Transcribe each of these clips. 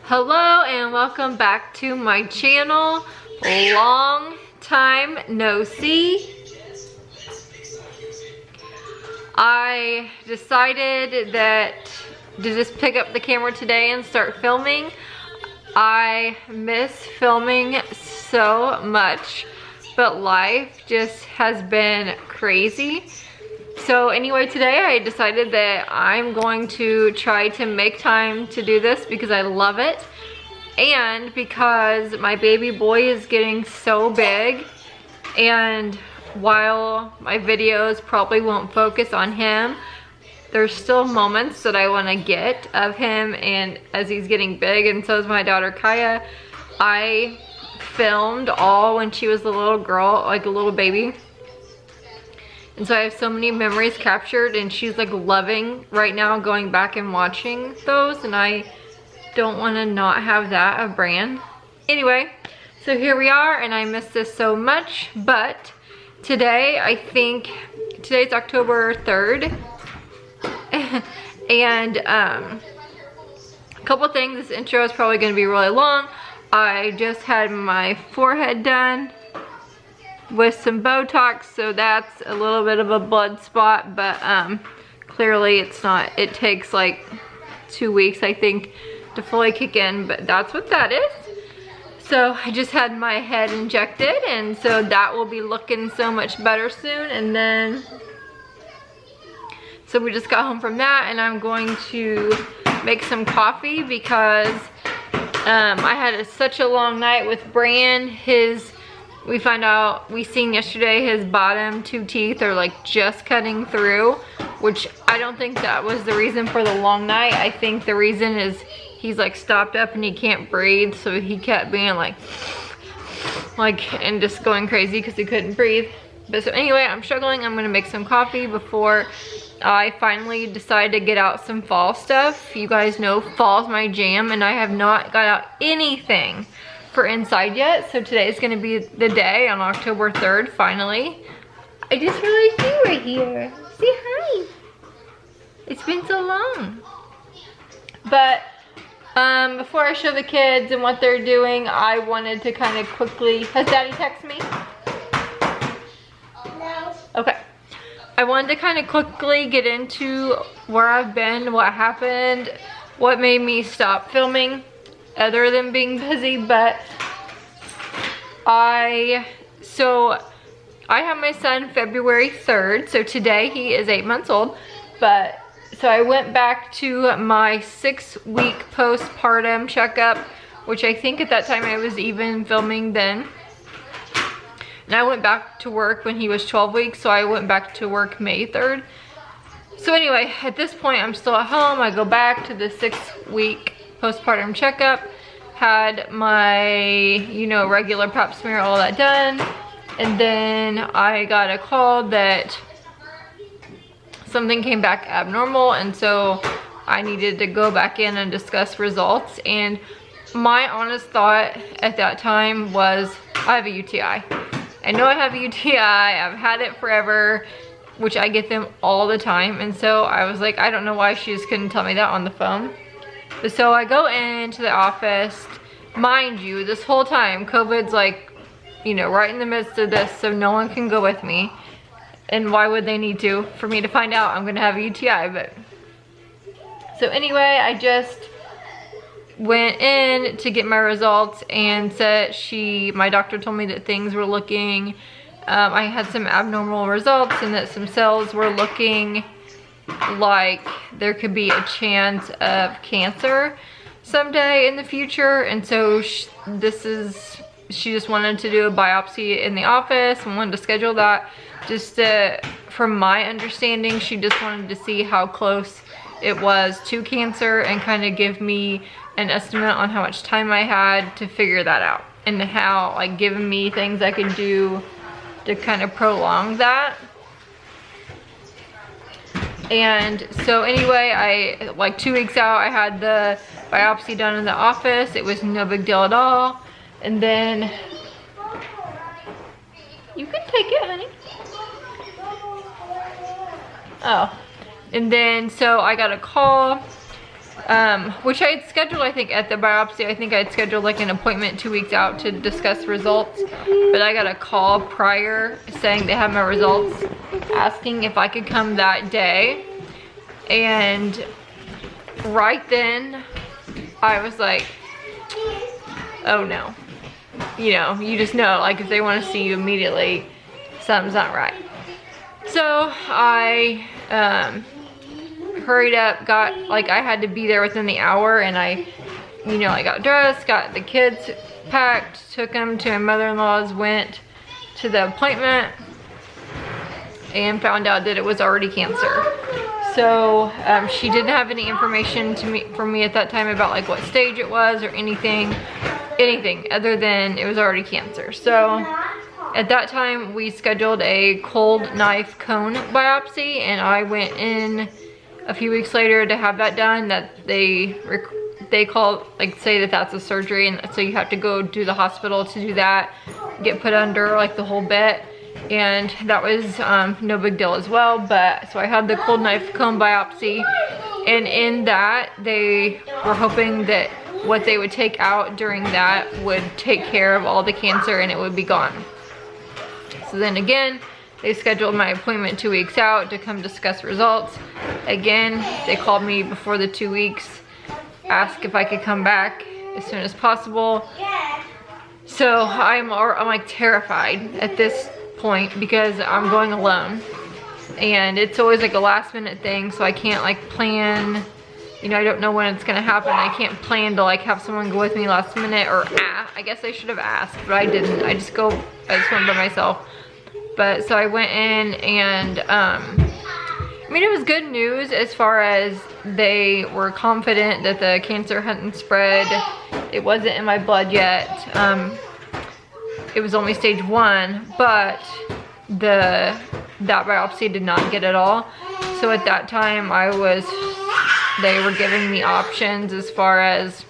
Hello and welcome back to my channel. Long time no see. I decided that to just pick up the camera today and start filming. I miss filming so much, but life just has been crazy. So anyway, today I decided that I'm going to try to make time to do this because I love it, and because my baby boy is getting so big, and while my videos probably won't focus on him, there's still moments that I want to get of him, and as he's getting big, and so is my daughter Kaya. I filmed all when she was a little girl, like a little baby. And so I have so many memories captured, and she's like loving right now going back and watching those, and I don't want to not have that of Bran. Anyway, so here we are, and I miss this so much, but today, I think, today's October 3rd, and a couple things. This intro is probably going to be really long. I just had my forehead done with some Botox, so that's a little bit of a blood spot, but clearly it's not. It takes like 2 weeks, I think, to fully kick in, but that's what that is. So I just had my head injected, and so that will be looking so much better soon. And then, so we just got home from that, and I'm going to make some coffee because I had such a long night with Bran. We found out, we seen yesterday, his bottom 2 teeth are like just cutting through, which I don't think that was the reason for the long night. I think the reason is he's like stopped up and he can't breathe, so he kept being like and just going crazy because he couldn't breathe. But so anyway, I'm struggling. I'm gonna make some coffee before I finally decide to get out some fall stuff. You guys know fall's my jam, and I have not got out anything for inside yet, so today is going to be the day on October 3rd, finally. I just realized you were here. Say hi. It's been so long. But before I show the kids and what they're doing, I wanted to kind of quickly, has Daddy texted me? No. Okay. I wanted to kind of quickly get into where I've been, what happened, what made me stop filming, other than being busy. But I had my son February 3rd, so today he is 8 months old. But so I went back to my 6-week postpartum checkup, which I think at that time I was even filming then. And I went back to work when he was 12 weeks, so I went back to work May 3rd. So anyway, at this point I'm still at home. I go back to the 6-week postpartum checkup, had my, you know, regular pap smear, all that done, and then I got a call that something came back abnormal, and so I needed to go back in and discuss results. And my honest thought at that time was, I have a UTI. I know I have a UTI, I've had it forever, which I get them all the time, and so I was like, I don't know why she just couldn't tell me that on the phone. So I go into the office. Mind you, this whole time, COVID's like, you know, right in the midst of this, so no one can go with me. And why would they need to for me to find out I'm gonna have a UTI? But so anyway, I just went in to get my results, and said my doctor told me that things were looking, I had some abnormal results, and that some cells were looking like there could be a chance of cancer someday in the future. And so she just wanted to do a biopsy in the office and wanted to schedule that. Just from my understanding, she just wanted to see how close it was to cancer and kind of give me an estimate on how much time I had to figure that out, and how, like, giving me things I could do to kind of prolong that. And so anyway, like 2 weeks out, I had the biopsy done in the office. It was no big deal at all. And then, you can take it, honey. Oh. And then, so I got a call, which I had scheduled, I think, at the biopsy. I think I had scheduled like an appointment 2 weeks out to discuss results. But I got a call prior saying they had my results, asking if I could come that day. And right then, I was like, oh no. You know, you just know, like, if they want to see you immediately, something's not right. So I hurried up, I had to be there within the hour, and I got dressed, got the kids packed, took them to my mother-in-law's, went to the appointment, and found out that it was already cancer. So she didn't have any information for me at that time about like what stage it was or anything other than it was already cancer. So at that time we scheduled a cold knife cone biopsy, and I went in a few weeks later to have that done. That they call, like, say that that's a surgery, and so you have to go to the hospital to do that, get put under like the whole bit. And that was no big deal as well. But so I had the cold knife cone biopsy, and in that they were hoping that what they would take out during that would take care of all the cancer and it would be gone. So then again, they scheduled my appointment 2 weeks out to come discuss results. Again, they called me before the 2 weeks, asked if I could come back as soon as possible. So I'm like terrified at this point because I'm going alone, and it's always like a last minute thing, so I can't like plan, you know, I don't know when it's gonna happen. I can't plan to like have someone go with me last minute, or I guess I should have asked, but I didn't. I just went by myself. But so I went in, and I mean, it was good news as far as they were confident that the cancer hadn't spread. It wasn't in my blood yet. It was only stage 1, but that biopsy did not get it all. So at that time they were giving me options as far as,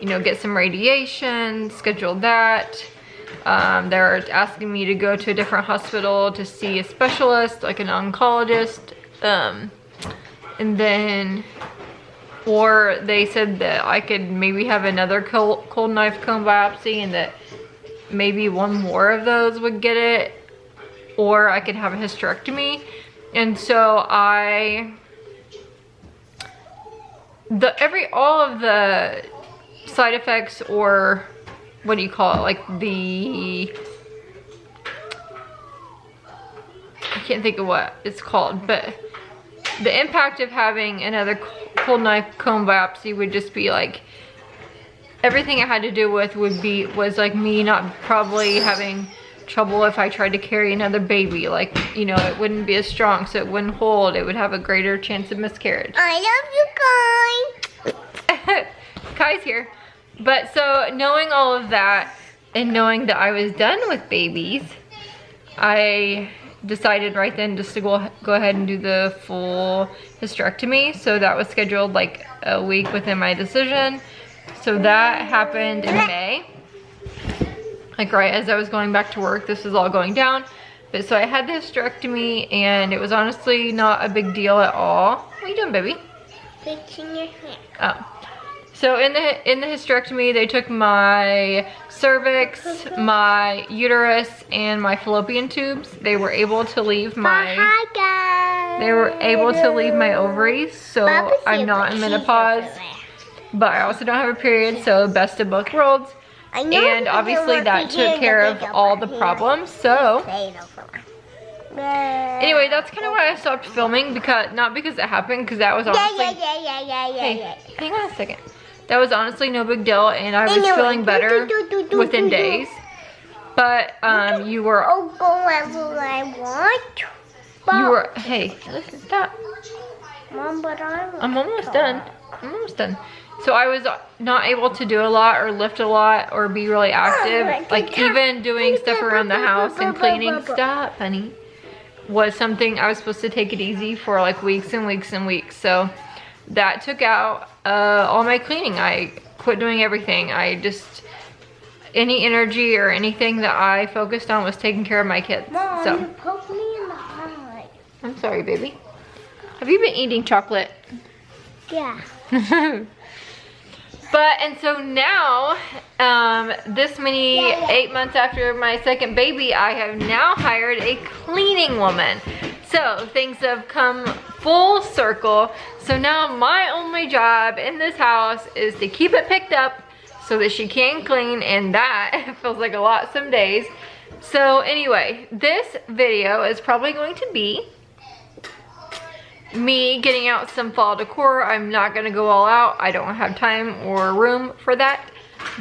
you know, get some radiation, schedule that. They were asking me to go to a different hospital to see a specialist, like an oncologist. And then, or they said that I could maybe have another cold knife cone biopsy, and that maybe one more of those would get it, or I could have a hysterectomy. And so all of the side effects, or what do you call it, like I can't think of what it's called, but the impact of having another cold knife cone biopsy would just be like, everything I had to do with was like me not probably having trouble if I tried to carry another baby. Like, you know, it wouldn't be as strong, so it wouldn't hold. It would have a greater chance of miscarriage. I love you, Kai. Kai's here. But so knowing all of that, and knowing that I was done with babies, I decided right then just to go ahead and do the full hysterectomy. So that was scheduled like a week within my decision. So that happened in May, like right as I was going back to work. This was all going down. But so I had the hysterectomy, and it was honestly not a big deal at all. What are you doing, baby? Fixing your hair. Oh. So in the hysterectomy, they took my cervix, my uterus, and my fallopian tubes. They were able to leave my ovaries, so I'm not in menopause, but I also don't have a period, so best of both worlds. And obviously that took care of all the problems. So anyway, that's kind of why I stopped filming, not because it happened, because that was honestly Hey, hang on a second. That was honestly no big deal, and I was feeling better within days. But you were. I'll go wherever I want. You were. Hey, listen, stop. Mom, but I'm almost done. I'm almost done. So I was not able to do a lot, or lift a lot, or be really active. Like even doing stuff around the house and cleaning. Stop, honey. Was something I was supposed to take it easy for like weeks and weeks and weeks. So that took out all my cleaning. I quit doing everything. Any energy or anything that I focused on was taking care of my kids. Mom, so you poked me in the eye. I'm sorry, baby. Have you been eating chocolate? Yeah. And so now, this many 8 months after my second baby, I have now hired a cleaning woman. So things have come full circle. So now my only job in this house is to keep it picked up so that she can clean, and that feels like a lot some days. So anyway, this video is probably going to be me getting out some fall decor. I'm not gonna go all out. I don't have time or room for that,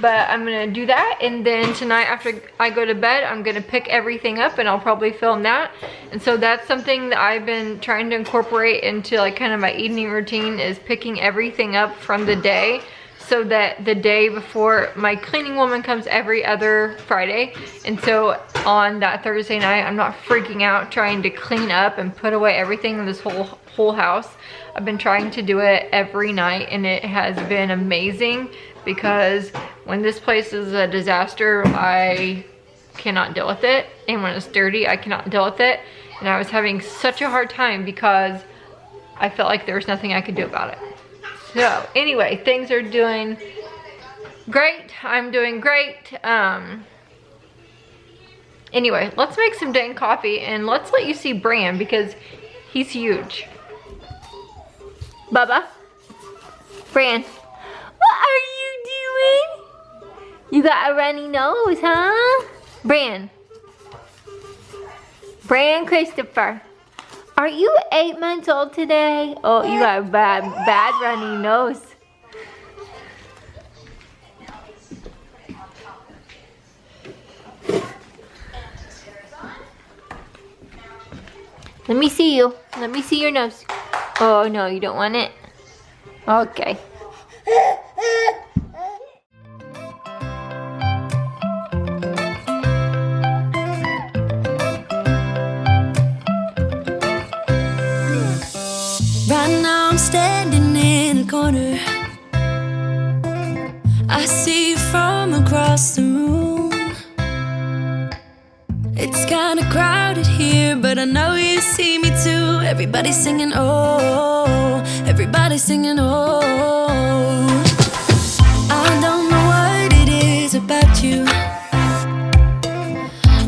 but I'm gonna do that. And then tonight after I go to bed, I'm gonna pick everything up and I'll probably film that. And so that's something that I've been trying to incorporate into like kind of my evening routine, is picking everything up from the day, so that the day before, my cleaning woman comes every other Friday. And so on that Thursday night, I'm not freaking out trying to clean up and put away everything in this whole house. I've been trying to do it every night, and it has been amazing, because when this place is a disaster, I cannot deal with it. And when it's dirty, I cannot deal with it. And I was having such a hard time because I felt like there was nothing I could do about it. So anyway, things are doing great. I'm doing great. Anyway, let's make some dang coffee, and let's let you see Bran, because he's huge. Bubba, Bran, what are you doing? You got a runny nose, huh? Bran Christopher. Are you 8 months old today? Oh, you got a bad runny nose. Let me see you. Let me see your nose. Oh, no, you don't want it? Okay. Right now I'm standing in a corner. I see you from across the room. It's kinda crowded here, but I know you see me too. Everybody's singing oh, everybody's singing oh. I don't know what it is about you.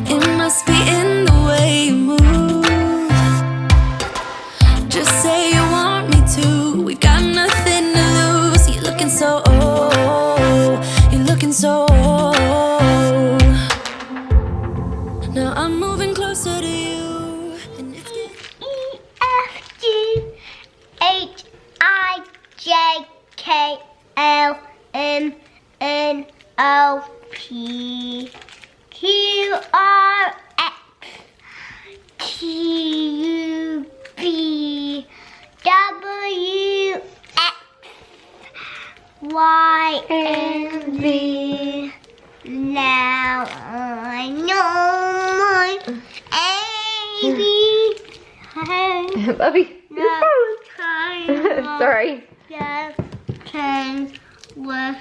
It must be in the way you move. Just say you want me to. We got nothing to lose. You're looking so old. You're looking so old. Now I'm moving closer to you, and it's getting EFGHIJKLMNOP QRSTUVWXYNZ. Now I know my baby. Bubby. Sorry. Just can live.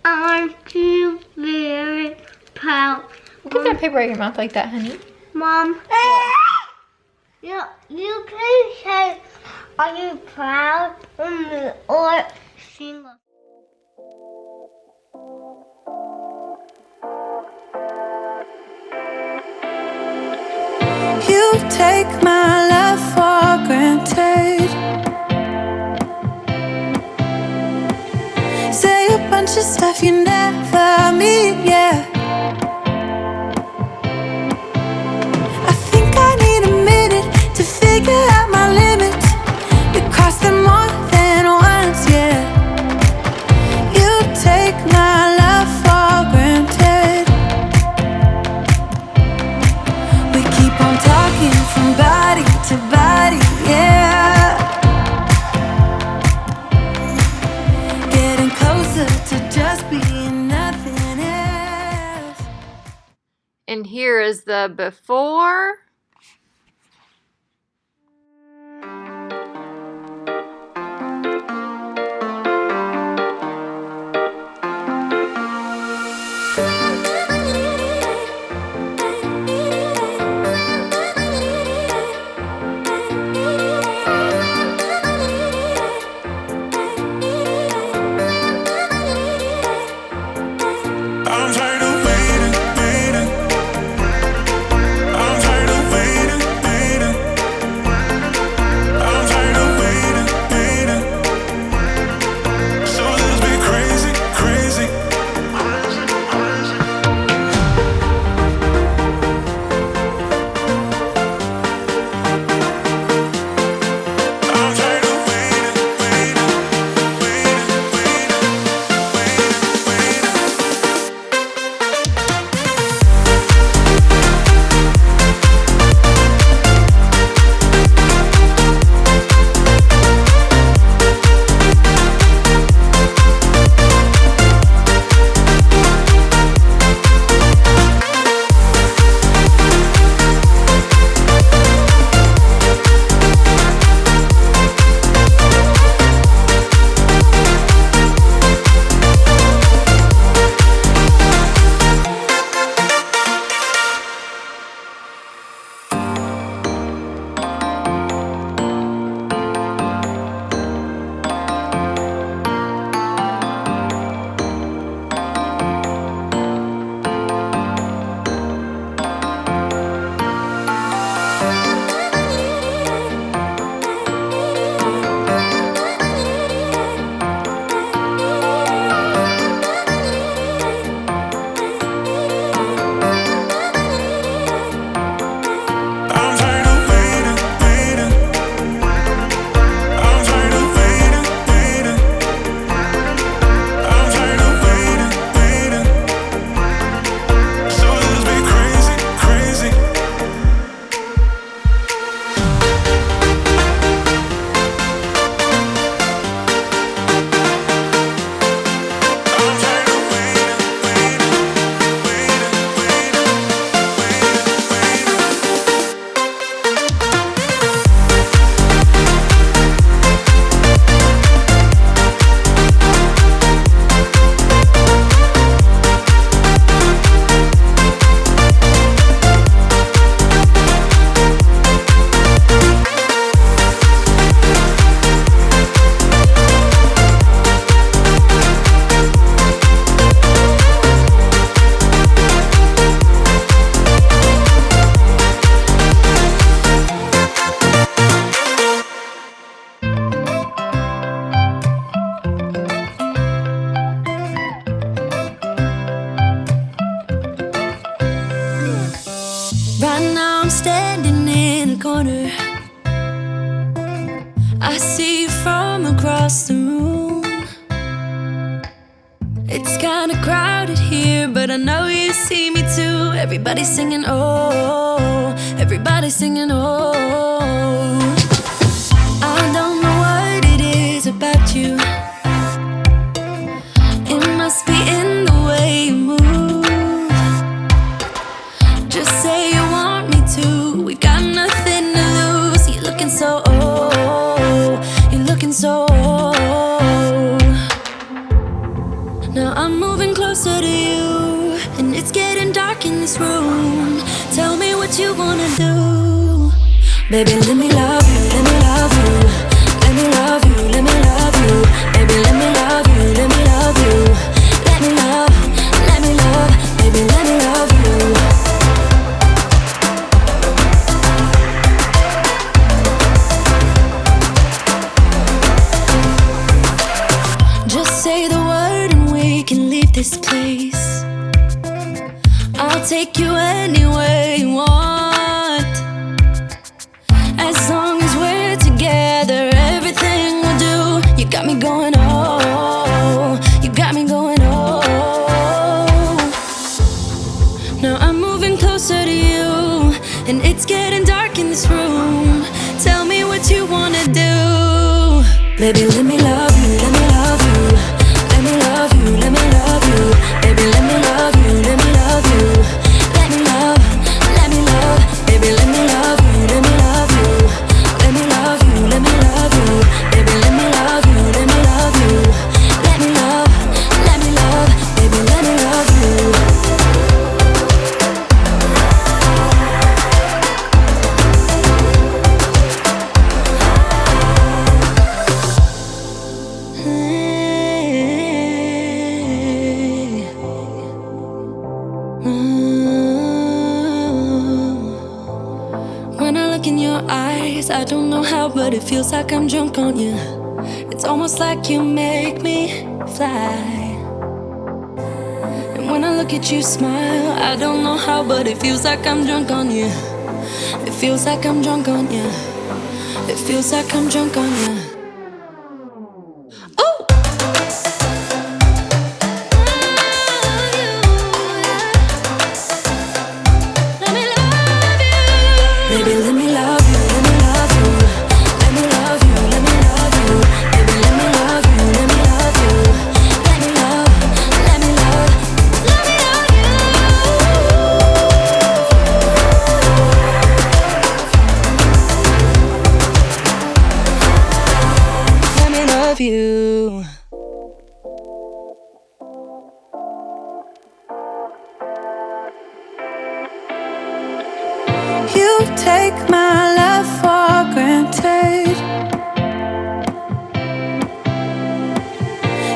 Aren't you very proud? Look at that paper out of your mouth like that, honey. Mom, you can say, are you proud or single? You take my love for granted. Say a bunch of stuff you never mean, yeah. I think I need a minute to figure out my limits. You cross them more than once, yeah. You take my love for granted. We keep on talking from body to body, yeah. Getting closer to just being nothing else. And here is the before. And now I'm standing in a corner. I see you from across the room. It's kinda crowded here, but I know you see me too. Everybody's singing, oh, everybody's singing, oh. I don't know what it is about you. It must be in the way you move. Just say you want me to. We got nothing to lose. You're looking so old. You're looking so old. Now I'm moving closer to you, and it's getting dark in this room. Tell me what you wanna do. Baby, let me love you, let me love you. Let me love you, let me love you. Baby, let me love you, let me love you. Let me love, baby, let me love you. Just say the word and we can leave this place. I'll take you anywhere you want. As long as we're together, everything we'll do. You got me going, oh, you got me going, oh. Now I'm moving closer to you, and it's getting dark in this room. Tell me what you wanna do. Baby, let me love you, let me love you. Let me love you, let me love you. Baby, let me love you, let me love you. Let me love, baby, let me love you, let me love you. Let me love you, let me love you. Baby, let me love you, let me love you. Let me love, baby, let me love you. When I look in your eyes, I don't know how, but it feels like I'm drunk on you. It's almost like you make me fly. And when I look at you smile, I don't know how, but it feels like I'm drunk on you. It feels like I'm drunk on you. It feels like I'm drunk on you. Oh! Baby, let me love you, let me love you. Let me love you, let me love you. Baby, let me love you, let me love you. Let me love, let me love, let me love you. Let me love you. You take my love for granted.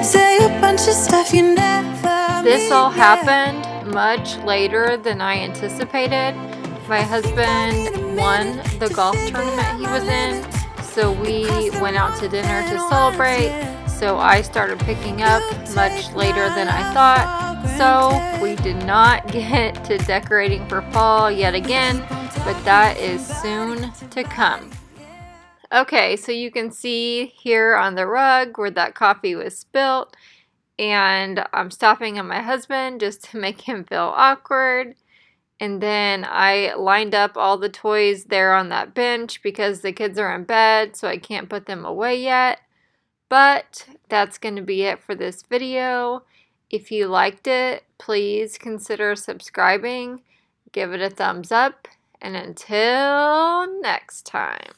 Say a bunch of stuff you never This all mean. happened much later than I anticipated. My husband won the golf tournament he was in, so we went out to dinner to celebrate. So I started picking up much later than I thought. So we did not get to decorating for fall yet again, but that is soon to come. Okay, so you can see here on the rug where that coffee was spilt, and I'm stopping on my husband just to make him feel awkward. And then I lined up all the toys there on that bench because the kids are in bed, so I can't put them away yet. But that's going to be it for this video. If you liked it, please consider subscribing, give it a thumbs up, and until next time.